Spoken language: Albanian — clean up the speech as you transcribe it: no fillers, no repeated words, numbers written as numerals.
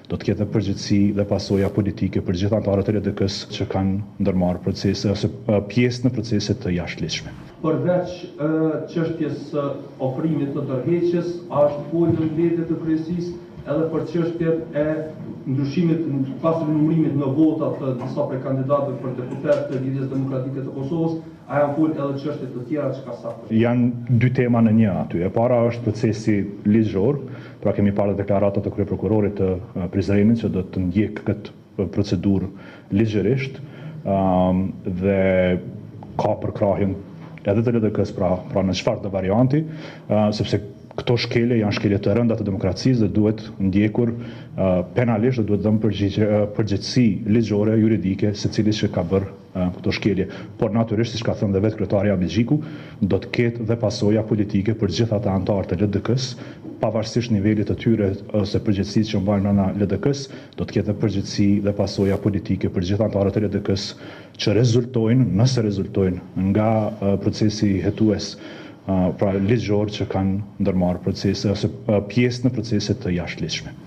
do të ketë përgjegjësi dhe pasoja politike për gjithë anëtarët e LDK-s që kanë ndërmarrë procese ose pjesë në procese të jashtëligjshme. Përveç çështjes së ofrimit të tërheqjes, është folur në mbledhje të kryesisë edhe për çështjen e ndryshimit pas numërimit në votat të disa prej kandidatëve për deputet të Lidhjes Demokratike të Kosovës, a janë folur edhe çështje të tjera që ka saktë? Janë dy tema në një aty. E para është procesi ligjor, pra kemi parë deklaratat të kryeprokurorit të Prizrenit që do të ndjek këtë procedurë ligjërisht dhe ka përkrahjen edhe të LDK-s pra në çfarë të varianti, sepse këto shkelje janë shkelje të rënda të demokracisë dhe duhet ndjekur penalisht dhe duhet dhënë përgjegjësi ligjore, juridike secilit që ka bërë këto shkelje. Por natyrisht, siç ka thënë dhe vetë kryetari Abixhiku, do të ketë dhe pasoja politike për gjithë ata anëtarë të LDK-s, pavarësisht nivelit të tyre ose përgjegjësisë që mbajnë brenda LDK-s, do të ketë përgjegjësi dhe pasoja politike për gjithë anëtarët e LDK-s që nëse rezultojnë nga procesi hetues pra ligjor që kanë ndërmarrë procese ose pjesë në procese të jashtëligjshme.